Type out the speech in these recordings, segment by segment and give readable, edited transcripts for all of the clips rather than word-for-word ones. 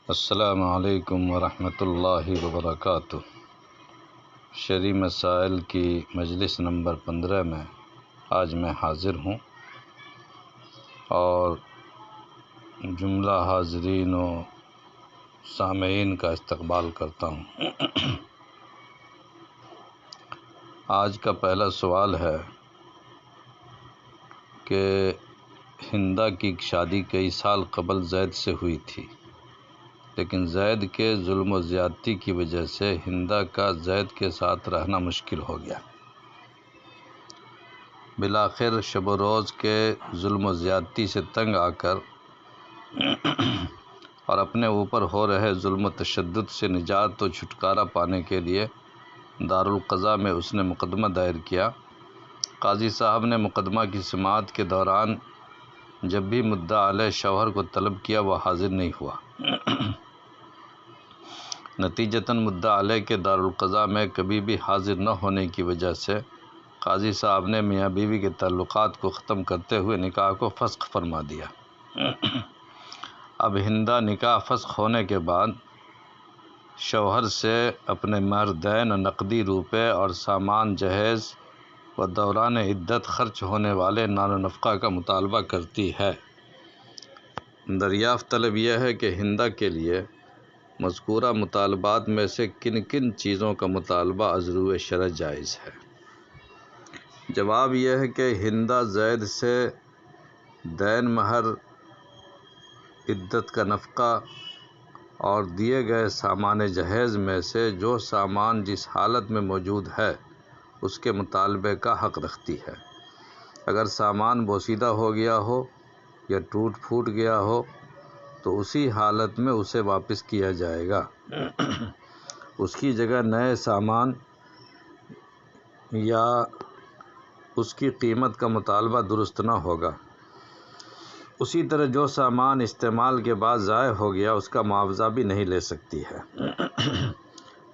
السلام علیکم ورحمۃ اللہ وبرکاتہ۔ شرعی مسائل کی مجلس نمبر 15 میں آج میں حاضر ہوں اور جملہ حاضرین و سامعین کا استقبال کرتا ہوں۔ آج کا پہلا سوال ہے کہ ہندا کی شادی کئی سال قبل زید سے ہوئی تھی، لیکن زید کے ظلم و زیادتی کی وجہ سے ہندا کا زید کے ساتھ رہنا مشکل ہو گیا۔ بالآخر شب و روز کے ظلم و زیادتی سے تنگ آ کر اور اپنے اوپر ہو رہے ظلم و تشدد سے نجات و چھٹکارا پانے کے لیے دارالقضاء میں اس نے مقدمہ دائر کیا۔ قاضی صاحب نے مقدمہ کی سماعت کے دوران جب بھی مدعا علیہ شوہر کو طلب کیا وہ حاضر نہیں ہوا۔ نتیجتاً مدعا علیہ کے دارالقضاء میں کبھی بھی حاضر نہ ہونے کی وجہ سے قاضی صاحب نے میاں بیوی کے تعلقات کو ختم کرتے ہوئے نکاح کو فسخ فرما دیا۔ اب ہندا نکاح فسخ ہونے کے بعد شوہر سے اپنے مہر دین، نقدی روپے اور سامان جہیز و دوران عدت خرچ ہونے والے نان و نفقہ کا مطالبہ کرتی ہے۔ دریافت طلب یہ ہے کہ ہندا کے لیے مذکورہ مطالبات میں سے کن کن چیزوں کا مطالبہ از روئے شرع جائز ہے؟ جواب یہ ہے کہ ہندا زید سے دین، مہر، عدت کا نفقہ اور دیے گئے سامان جہیز میں سے جو سامان جس حالت میں موجود ہے اس کے مطالبے کا حق رکھتی ہے۔ اگر سامان بوسیدہ ہو گیا ہو یا ٹوٹ پھوٹ گیا ہو تو اسی حالت میں اسے واپس کیا جائے گا۔ اس کی جگہ نئے سامان یا اس کی قیمت کا مطالبہ درست نہ ہوگا۔ اسی طرح جو سامان استعمال کے بعد ضائع ہو گیا اس کا معاوضہ بھی نہیں لے سکتی ہے۔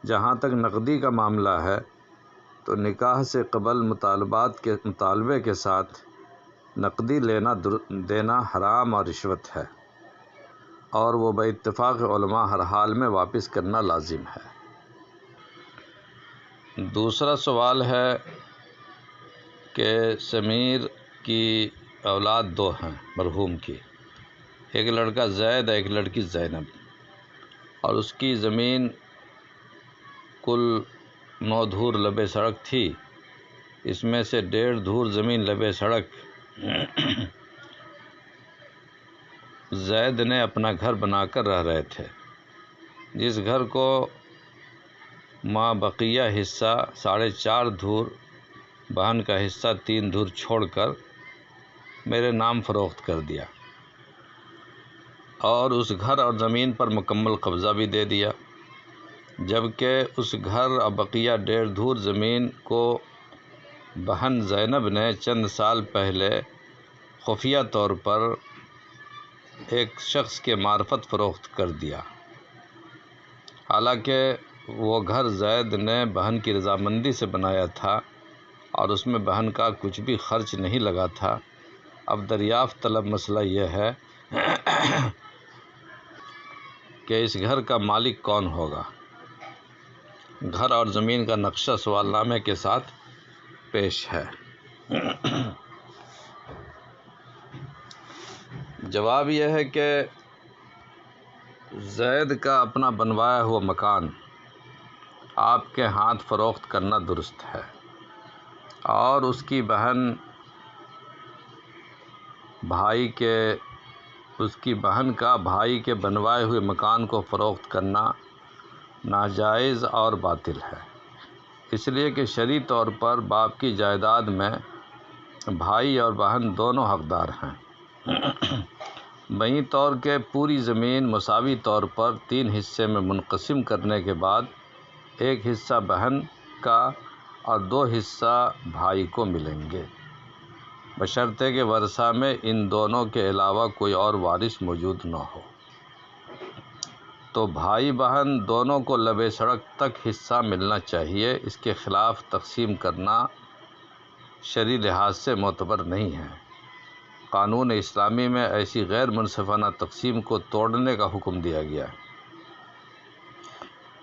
جہاں تک نقدی کا معاملہ ہے تو نکاح سے قبل مطالبے کے ساتھ نقدی لینا دینا حرام اور رشوت ہے، اور وہ بے اتفاق علماء ہر حال میں واپس کرنا لازم ہے۔ دوسرا سوال ہے کہ سمیر کی اولاد دو ہیں مرحوم کی، ایک لڑکا زید ایک لڑکی زینب، اور اس کی زمین کل 9 دھور لبے سڑک تھی۔ اس میں سے 1.5 دھور زمین لبے سڑک زید نے اپنا گھر بنا کر رہ رہے تھے، جس گھر کو ما بقیہ حصہ 4.5 دھور، بہن کا حصہ 3 دھور چھوڑ کر میرے نام فروخت کر دیا اور اس گھر اور زمین پر مکمل قبضہ بھی دے دیا، جبکہ اس گھر اور بقیہ 1.5 دھور زمین کو بہن زینب نے چند سال پہلے خفیہ طور پر ایک شخص کے معرفت فروخت کر دیا۔ حالانکہ وہ گھر زید نے بہن کی رضامندی سے بنایا تھا اور اس میں بہن کا کچھ بھی خرچ نہیں لگا تھا۔ اب دریافت طلب مسئلہ یہ ہے کہ اس گھر کا مالک کون ہوگا؟ گھر اور زمین کا نقشہ سوال نامے کے ساتھ پیش ہے۔ جواب یہ ہے کہ زید کا اپنا بنوایا ہوا مکان آپ کے ہاتھ فروخت کرنا درست ہے، اور اس کی بہن کا بھائی کے بنوائے ہوئے مکان کو فروخت کرنا ناجائز اور باطل ہے، اس لیے کہ شرعی طور پر باپ کی جائیداد میں بھائی اور بہن دونوں حقدار ہیں۔ بہیں طور کے پوری زمین مساوی طور پر 3 حصے میں منقسم کرنے کے بعد ایک حصہ بہن کا اور 2 حصہ بھائی کو ملیں گے، بشرطے کہ ورثہ میں ان دونوں کے علاوہ کوئی اور وارث موجود نہ ہو۔ تو بھائی بہن دونوں کو لبے سڑک تک حصہ ملنا چاہیے۔ اس کے خلاف تقسیم کرنا شرعی لحاظ سے معتبر نہیں ہے۔ قانون اسلامی میں ایسی غیر منصفانہ تقسیم کو توڑنے کا حکم دیا گیا ہے۔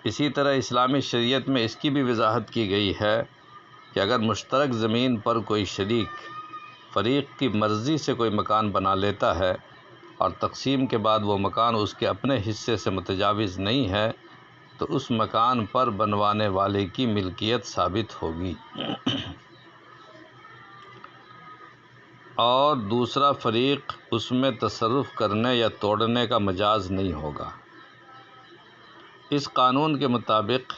اسی طرح اسلامی شریعت میں اس کی بھی وضاحت کی گئی ہے کہ اگر مشترک زمین پر کوئی شریک فریق کی مرضی سے کوئی مکان بنا لیتا ہے اور تقسیم کے بعد وہ مکان اس کے اپنے حصے سے متجاوز نہیں ہے تو اس مکان پر بنوانے والے کی ملکیت ثابت ہوگی اور دوسرا فریق اس میں تصرف کرنے یا توڑنے کا مجاز نہیں ہوگا۔ اس قانون کے مطابق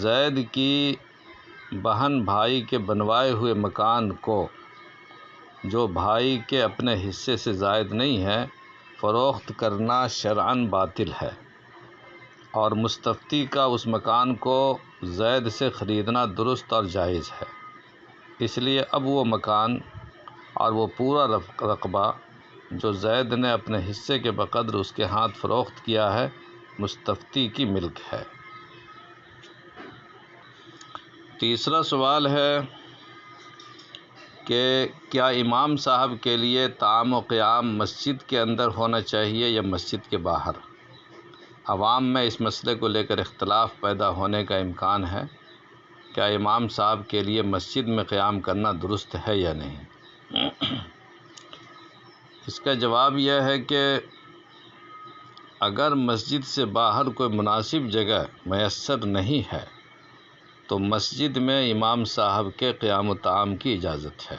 زید کی بہن بھائی کے بنوائے ہوئے مکان کو جو بھائی کے اپنے حصے سے زائد نہیں ہے فروخت کرنا شرعاً باطل ہے، اور مستفتی کا اس مکان کو زید سے خریدنا درست اور جائز ہے۔ اس لیے اب وہ مکان اور وہ پورا رقبہ جو زید نے اپنے حصے کے بقدر اس کے ہاتھ فروخت کیا ہے مستفتی کی ملک ہے۔ تیسرا سوال ہے کہ کیا امام صاحب کے لیے طعام و قیام مسجد کے اندر ہونا چاہیے یا مسجد کے باہر؟ عوام میں اس مسئلے کو لے کر اختلاف پیدا ہونے کا امکان ہے۔ کیا امام صاحب کے لیے مسجد میں قیام کرنا درست ہے یا نہیں؟ اس کا جواب یہ ہے کہ اگر مسجد سے باہر کوئی مناسب جگہ میسر نہیں ہے تو مسجد میں امام صاحب کے قیام و طعام کی اجازت ہے،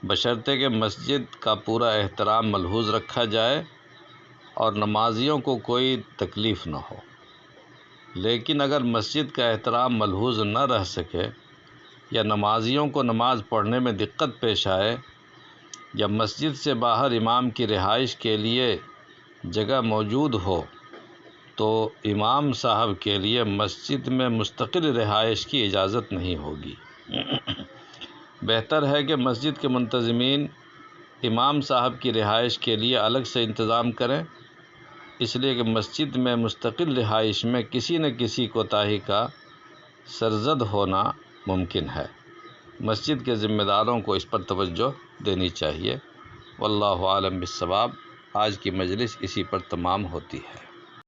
بشرطے کہ مسجد کا پورا احترام ملحوظ رکھا جائے اور نمازیوں کو کوئی تکلیف نہ ہو۔ لیکن اگر مسجد کا احترام ملحوظ نہ رہ سکے یا نمازیوں کو نماز پڑھنے میں دقت پیش آئے یا مسجد سے باہر امام کی رہائش کے لیے جگہ موجود ہو تو امام صاحب کے لیے مسجد میں مستقل رہائش کی اجازت نہیں ہوگی۔ بہتر ہے کہ مسجد کے منتظمین امام صاحب کی رہائش کے لیے الگ سے انتظام کریں، اس لیے کہ مسجد میں مستقل رہائش میں کسی نہ کسی کوتاہی کا سرزد ہونا ممکن ہے۔ مسجد کے ذمہ داروں کو اس پر توجہ دینی چاہیے۔ واللہ عالم بالصواب۔ آج کی مجلس اسی پر تمام ہوتی ہے۔